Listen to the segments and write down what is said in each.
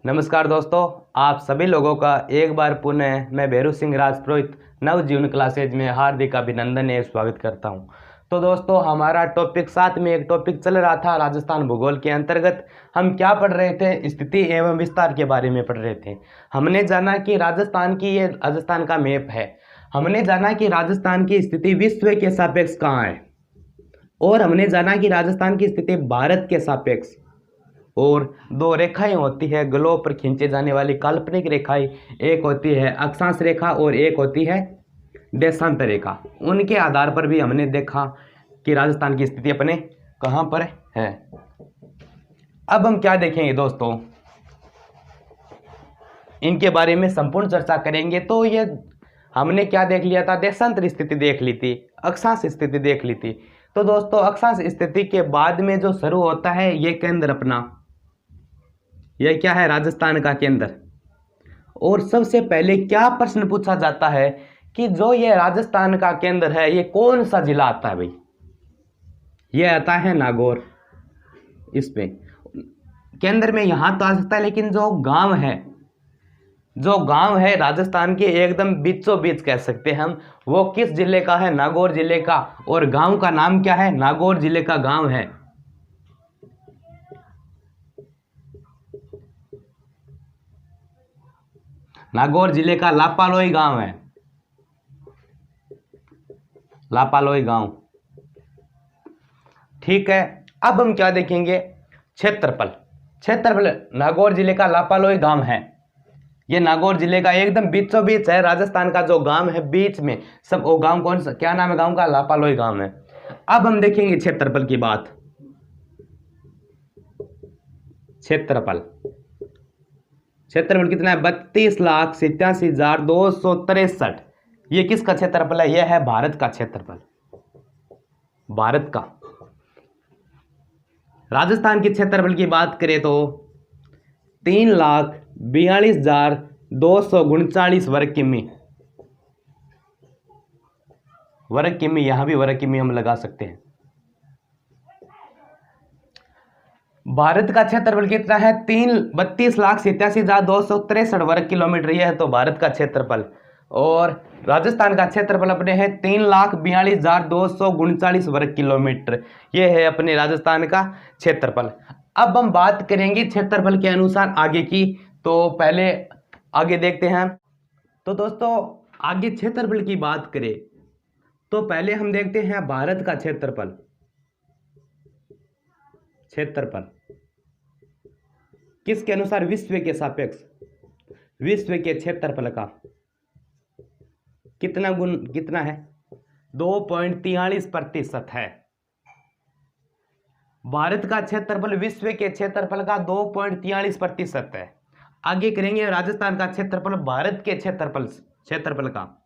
नमस्कार दोस्तों, आप सभी लोगों का एक बार पुनः मैं भैरू सिंह राजपुरोहित नवजीवन क्लासेज में हार्दिक अभिनंदन एवं स्वागत करता हूं। तो दोस्तों, हमारा टॉपिक साथ में एक टॉपिक चल रहा था राजस्थान भूगोल के अंतर्गत। हम क्या पढ़ रहे थे? स्थिति एवं विस्तार के बारे में पढ़ रहे थे। हमने जाना कि राजस्थान की ये राजस्थान का मैप है। हमने जाना कि राजस्थान की स्थिति विश्व के सापेक्ष कहाँ है, और हमने जाना कि राजस्थान की स्थिति भारत के सापेक्ष। और दो रेखाएं होती है ग्लोब पर खींचे जाने वाली काल्पनिक रेखाएं, एक होती है अक्षांश रेखा और एक होती है देशांतर रेखा। उनके आधार पर भी हमने देखा कि राजस्थान की स्थिति अपने कहां पर है। अब हम क्या देखेंगे दोस्तों, इनके बारे में संपूर्ण चर्चा करेंगे। तो ये हमने क्या देख लिया था? देशांतर स्थिति देख ली थी, अक्षांश स्थिति देख ली थी। तो दोस्तों, अक्षांश स्थिति के बाद में जो शुरू होता है ये केंद्र अपना, यह क्या है? राजस्थान का केंद्र। और सबसे पहले क्या प्रश्न पूछा जाता है कि जो ये राजस्थान का केंद्र है ये कौन सा जिला आता है भाई? ये आता है नागौर। इसमें केंद्र में यहां तो आ सकता है, लेकिन जो गांव है राजस्थान के एकदम बीचों बीच कह सकते हैं हम, वो किस जिले का है? नागौर जिले का। और गांव का नाम क्या है? नागौर जिले का गांव है। नागौर जिले का लापालोई गांव है, लापालोई गांव। ठीक है। अब हम क्या देखेंगे? क्षेत्रफल। क्षेत्रफल नागौर जिले का लापालोई गांव है। ये नागौर जिले का एकदम बीचों बीच है। राजस्थान का जो गांव है बीच में, सब वो गांव कौन सा, क्या नाम है गांव का? लापालोई गांव है। अब हम देखेंगे क्षेत्रफल की बात। क्षेत्रफल क्षेत्रफल कितना है? 32,87,263। ये किसका क्षेत्रफल है? यह है भारत का क्षेत्रफल, भारत का। राजस्थान के क्षेत्रफल की बात करें तो 3,42,239 वर्ग किमी। वर्ग किमी, यहां भी वर्ग किमी हम लगा सकते हैं। भारत का क्षेत्रफल कितना है? 32,87,263 वर्ग किलोमीटर। यह है तो भारत का क्षेत्रफल। और राजस्थान का क्षेत्रफल अपने है 3,42,239 वर्ग किलोमीटर। यह है अपने राजस्थान का क्षेत्रफल। अब हम बात करेंगे क्षेत्रफल के अनुसार आगे की। तो पहले आगे देखते हैं। तो दोस्तों, आगे क्षेत्रफल की बात करें तो पहले हम देखते हैं भारत का क्षेत्रफल। क्षेत्रफल किसके अनुसार? विश्व के सापेक्ष। विश्व के क्षेत्रफल का कितना है? 2.43% है। भारत का क्षेत्रफल विश्व के क्षेत्रफल का 2.43% है। आगे करेंगे राजस्थान का क्षेत्रफल भारत के क्षेत्रफल का।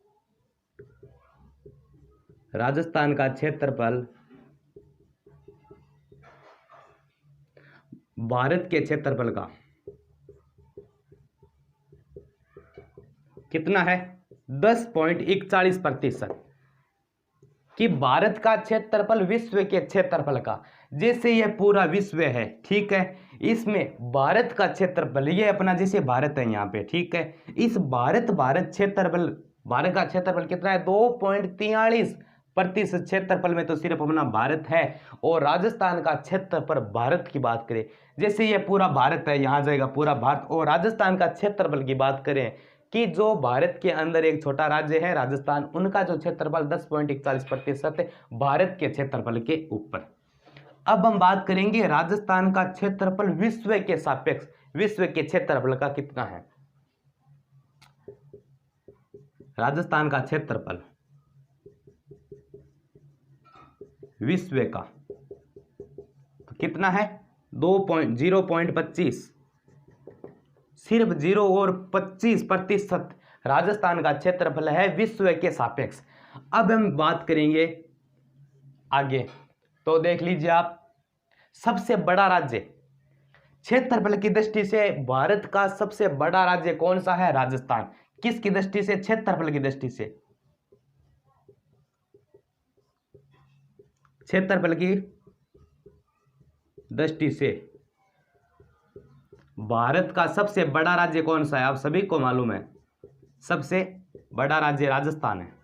राजस्थान का क्षेत्रफल भारत के क्षेत्रफल का कितना है? 10.41%। कि भारत का क्षेत्रफल विश्व के क्षेत्रफल का, जैसे ये पूरा विश्व है, ठीक है, इसमें भारत का क्षेत्रफल, ये अपना जैसे भारत है यहाँ पे, ठीक है, इस भारत क्षेत्रफल, भारत का क्षेत्रफल कितना है? 2.43% क्षेत्रफल में तो सिर्फ अपना भारत है। और राजस्थान का क्षेत्रफल भारत की बात करें, जैसे ये पूरा भारत है, यहाँ जाएगा पूरा भारत। और राजस्थान का क्षेत्रफल की बात करें कि जो भारत के अंदर एक छोटा राज्य है राजस्थान, उनका जो क्षेत्रफल 10.41% है भारत के क्षेत्रफल के ऊपर। अब हम बात करेंगे राजस्थान का क्षेत्रफल विश्व के सापेक्ष। विश्व के क्षेत्रफल का कितना है? राजस्थान का क्षेत्रफल विश्व का तो कितना है? 0.25, सिर्फ 0 और 25% राजस्थान का क्षेत्रफल है विश्व के सापेक्ष। अब हम बात करेंगे आगे। तो देख लीजिए आप, सबसे बड़ा राज्य क्षेत्रफल की दृष्टि से भारत का सबसे बड़ा राज्य कौन सा है? राजस्थान। किसकी दृष्टि से? क्षेत्रफल की दृष्टि से। क्षेत्रफल की दृष्टि से भारत का सबसे बड़ा राज्य कौन सा है? आप सभी को मालूम है, सबसे बड़ा राज्य राजस्थान है।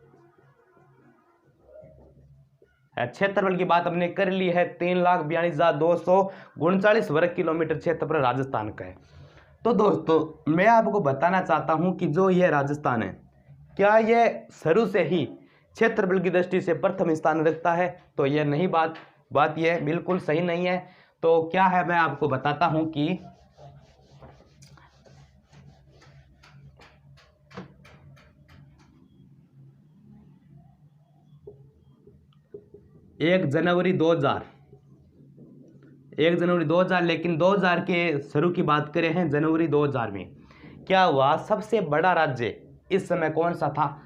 क्षेत्रफल की बात हमने कर ली है, 3,42,239 वर्ग किलोमीटर क्षेत्रफल राजस्थान का है। तो दोस्तों मैं आपको बताना चाहता हूं कि जो यह राजस्थान है, क्या यह शुरू से ही क्षेत्रफल की दृष्टि से प्रथम स्थान रखता है? तो यह नहीं, बात यह बिल्कुल सही नहीं है। तो क्या है, मैं आपको बताता हूं कि 1 जनवरी 2000, लेकिन 2000 के शुरू की बात करें हैं, जनवरी 2000 में क्या हुआ, सबसे बड़ा राज्य इस समय कौन सा था?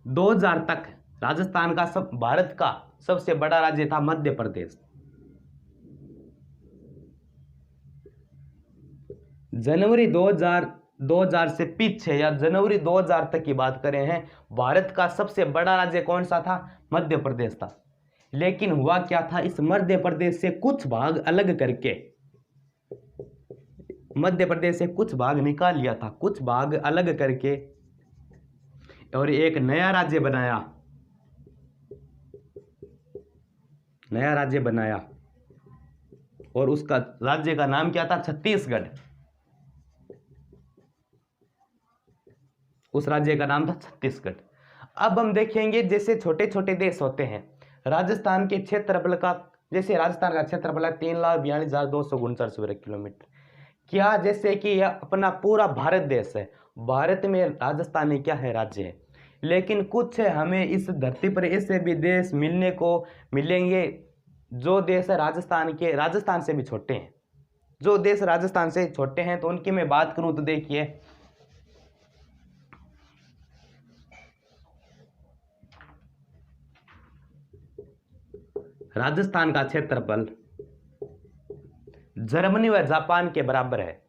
2000 तक राजस्थान का भारत का सबसे बड़ा राज्य था मध्य प्रदेश। जनवरी 2000 से पीछे या जनवरी 2000 तक की बात करें हैं, भारत का सबसे बड़ा राज्य कौन सा था? मध्य प्रदेश था। लेकिन हुआ क्या था, इस मध्य प्रदेश से कुछ भाग अलग करके, मध्य प्रदेश से कुछ भाग निकाल लिया था, कुछ भाग अलग करके, और एक नया राज्य बनाया, और उसका राज्य का नाम क्या था? छत्तीसगढ़। उस राज्य का नाम था छत्तीसगढ़। अब हम देखेंगे, जैसे छोटे छोटे देश होते हैं, राजस्थान के क्षेत्रफल का, जैसे राजस्थान का क्षेत्रफल है 3,42,239 वर्ग किलोमीटर। क्या जैसे कि यह अपना पूरा भारत देश है, भारत में राजस्थान क्या है? राज्य है। लेकिन कुछ हमें इस धरती पर ऐसे भी देश मिलेंगे जो देश है राजस्थान से भी छोटे हैं। जो देश राजस्थान से छोटे हैं, तो उनकी मैं बात करूं तो देखिए, राजस्थान का क्षेत्रफल जर्मनी व जापान के बराबर है।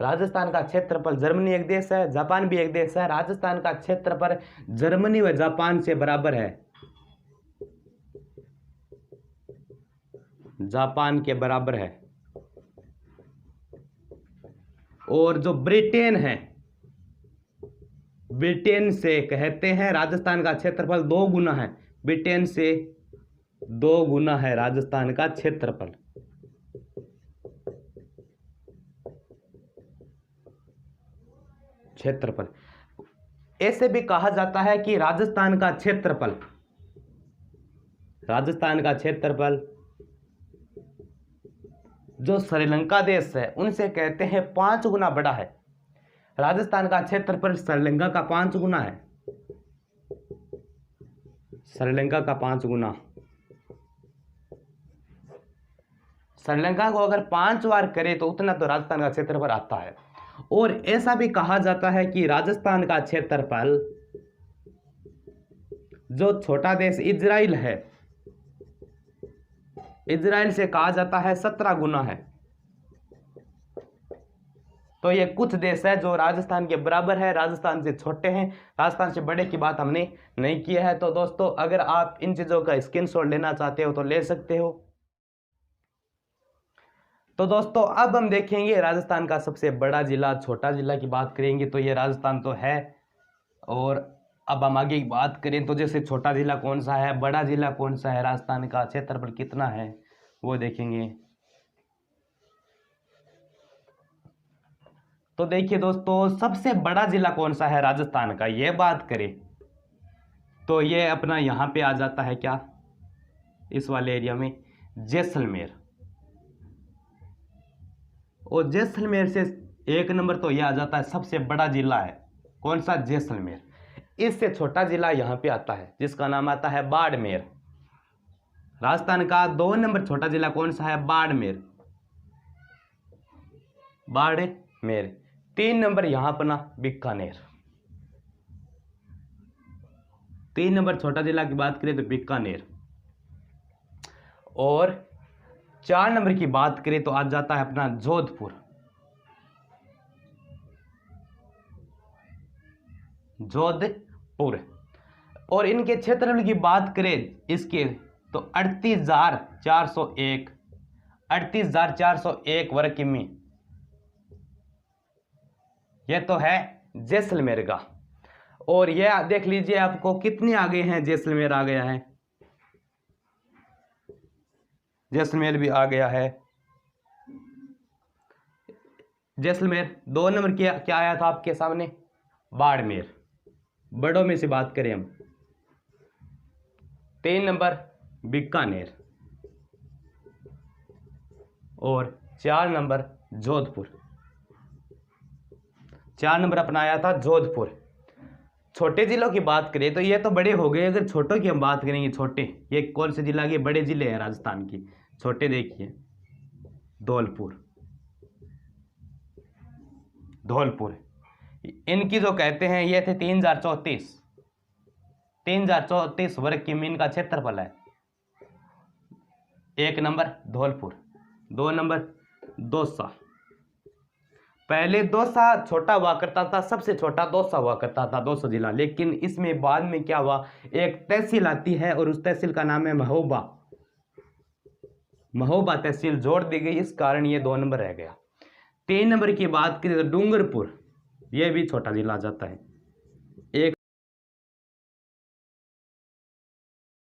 राजस्थान का क्षेत्रफल, जर्मनी एक देश है, जापान भी एक देश है, राजस्थान का क्षेत्रफल जर्मनी व जापान से बराबर है, जापान के बराबर है। और जो ब्रिटेन है, ब्रिटेन से कहते हैं राजस्थान का क्षेत्रफल 2 गुना है, ब्रिटेन से 2 गुना है राजस्थान का क्षेत्रफल। ऐसे भी कहा जाता है कि राजस्थान का क्षेत्रफल जो श्रीलंका देश है उनसे कहते हैं 5 गुना बड़ा है। राजस्थान का क्षेत्रफल श्रीलंका का 5 गुना है, श्रीलंका का 5 गुना। श्रीलंका को अगर 5 बार करे तो उतना तो राजस्थान का क्षेत्रफल आता है। और ऐसा भी कहा जाता है कि राजस्थान का क्षेत्रफल, जो छोटा देश इजराइल है, इजराइल से कहा जाता है 17 गुना है। तो ये कुछ देश है जो राजस्थान के बराबर है, राजस्थान से छोटे हैं, राजस्थान से बड़े की बात हमने नहीं की है। तो दोस्तों अगर आप इन चीज़ों का स्क्रीनशॉट लेना चाहते हो तो ले सकते हो। तो दोस्तों अब हम देखेंगे राजस्थान का सबसे बड़ा जिला, छोटा जिला की बात करेंगे तो ये राजस्थान तो है। और अब हम आगे की बात करें तो जैसे छोटा जिला कौन सा है, बड़ा जिला कौन सा है, राजस्थान का क्षेत्रफल कितना है वो देखेंगे। तो देखिए दोस्तों, सबसे बड़ा जिला कौन सा है राजस्थान का, ये बात करें तो ये अपना यहाँ पे आ जाता है, क्या इस वाले एरिया में, जैसलमेर। और जैसलमेर से 1 नंबर तो यह आ जाता है, सबसे बड़ा जिला है कौन सा, जैसलमेर। इससे छोटा जिला यहाँ पे आता है जिसका नाम आता है बाड़मेर। राजस्थान का 2 नंबर छोटा जिला कौन सा है, बाड़मेर। 3 नंबर यहाँ अपना बीकानेर। 3 नंबर छोटा जिला की बात करें तो बीकानेर। और 4 नंबर की बात करें तो आ जाता है अपना जोधपुर। और इनके क्षेत्रफल की बात करें इसके तो 38,401 वर्ग किमी ये तो है जैसलमेर का। और ये देख लीजिए आपको कितने आगे हैं, जैसलमेर आ गया है, जैसलमेर भी आ गया है। जैसलमेर 2 नंबर क्या आया था आपके सामने, बाड़मेर। बड़ों में से बात करें हम, 3 नंबर बीकानेर और 4 नंबर जोधपुर। 4 नंबर अपना आया था जोधपुर। छोटे जिलों की बात करें तो ये तो बड़े हो गए, अगर छोटों की हम बात करेंगे, छोटे ये कौन से जिला के बड़े जिले हैं राजस्थान की, छोटे देखिए धौलपुर, धौलपुर। इनकी जो कहते हैं ये थे 3034 वर्ग की मीन का क्षेत्रफल है। 1 नंबर धौलपुर, 2 नंबर दौसा। पहले दौसा छोटा हुआ करता था, सबसे छोटा दौसा हुआ करता था, 200 जिला। लेकिन इसमें बाद में क्या हुआ, एक तहसील आती है और उस तहसील का नाम है महोबा। महोबा तहसील जोड़ दी गई, इस कारण ये 2 नंबर रह गया। 3 नंबर की बात करें तो डूंगरपुर, यह भी छोटा जिला आ जाता है। एक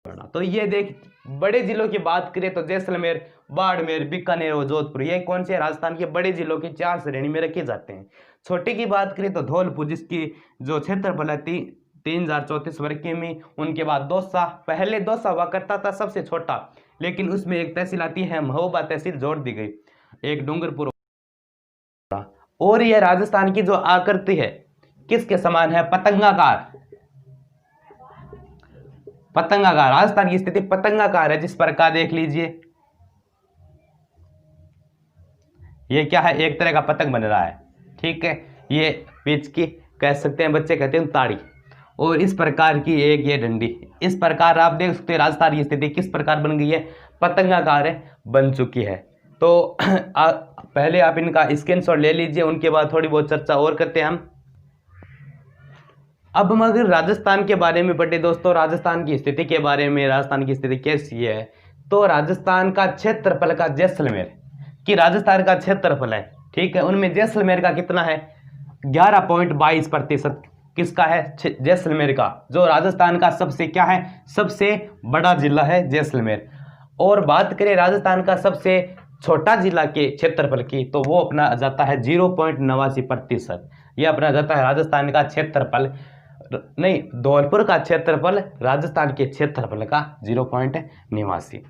बड़ा, तो ये देख बड़े जिलों की बात करें तो जैसलमेर, बाड़मेर, बीकानेर और जोधपुर, ये कौन से राजस्थान के बड़े जिलों की 4 श्रेणी में रखे जाते हैं। छोटे की बात करें तो धौलपुर, जिसकी जो क्षेत्रफल है 3034 वर्ग की में। उनके बाद दौसा, पहले दौसा हुआ करता था सबसे छोटा, लेकिन उसमें एक तहसील आती है महोबा तहसील जोड़ दी गई। एक डूंगरपुर। और यह राजस्थान की जो आकृति है किसके समान है, पतंगाकार। पतंगाकार, राजस्थान की स्थिति पतंगाकार है। जिस प्रकार देख लीजिए, ये क्या है, एक तरह का पतंग बन रहा है, ठीक है। ये पिच की कह सकते हैं, बच्चे कहते हैं ताड़ी, और इस प्रकार की एक ये डंडी। इस प्रकार आप देख सकते हैं राजस्थान की स्थिति किस प्रकार बन गई है, पतंगाकार बन चुकी है। तो पहले आप इनका स्क्रीनशॉट ले लीजिए, उनके बाद थोड़ी बहुत चर्चा और करते हैं हम। अब हम अगर राजस्थान के बारे में पढ़े दोस्तों, राजस्थान की स्थिति के बारे में, राजस्थान की स्थिति कैसी है, तो राजस्थान का क्षेत्रफल का जैसलमेर कि राजस्थान का क्षेत्रफल है, ठीक है, उनमें जैसलमेर का कितना है, 11.22%। किसका है, जैसलमेर का, जो राजस्थान का सबसे क्या है, सबसे बड़ा जिला है जैसलमेर। और बात करें राजस्थान का सबसे छोटा जिला के क्षेत्रफल की, तो वो अपना जाता है 0.89%। यह अपना जाता है राजस्थान का क्षेत्रफल, नहीं, धौलपुर का क्षेत्रफल राजस्थान के क्षेत्रफल का 0.89।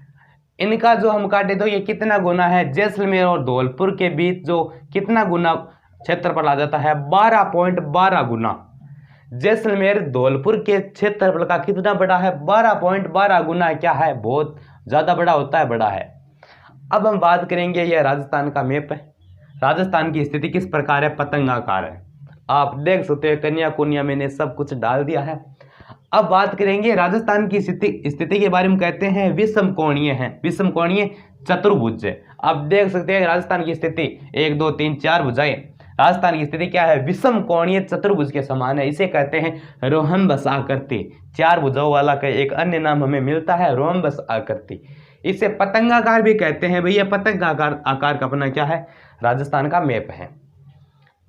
इनका जो हम काटे तो ये कितना गुना है, जैसलमेर और धौलपुर के बीच जो कितना गुना क्षेत्रफल आ जाता है, 12.12 गुना। जैसलमेर धौलपुर के क्षेत्रफल का कितना बड़ा है, 12.12 गुना। क्या है, बहुत ज्यादा बड़ा होता है, बड़ा है। अब हम बात करेंगे, यह राजस्थान का मैप है। राजस्थान की स्थिति किस प्रकार है, पतंगाकार है। आप देख सकते हैं कन्याकुमारी मैंने सब कुछ डाल दिया है। अब बात करेंगे राजस्थान की स्थिति के बारे में, कहते हैं विषम कोणीय है, विषम कोणीय चतुर्भुज है। आप देख सकते हैं राजस्थान की स्थिति 1 2 3 4 भुजाएं, राजस्थान की स्थिति क्या है, विषम कोणीय चतुर्भुज के समान है। इसे कहते हैं रोहम्बस आकृति। 4 भुजाओं वाला का एक अन्य नाम हमें मिलता है रोहम्बस आकृति। इसे पतंगाकार भी कहते हैं। भैया पतंगाकार आकार का अपना क्या है, राजस्थान का मैप है।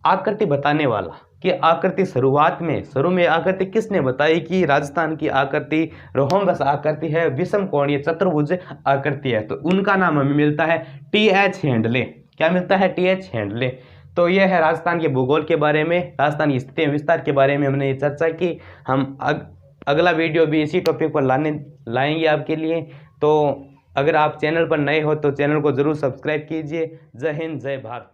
आकृति बताने वाला कि आकृति शुरू में आकृति किसने बताई कि राजस्थान की आकृति रोहम्बस आकृति है, विषम कोणीय चतुर्भुज आकृति है। तो उनका नाम हमें मिलता है TH हेंडले। क्या मिलता है, TH हेंडले। तो यह है राजस्थान के भूगोल के बारे में, राजस्थान की स्थिति विस्तार के बारे में हमने ये चर्चा की। हम अगला वीडियो भी इसी टॉपिक पर लाएंगे आपके लिए। तो अगर आप चैनल पर नए हो तो चैनल को जरूर सब्सक्राइब कीजिए। जय हिंद, जय भारत।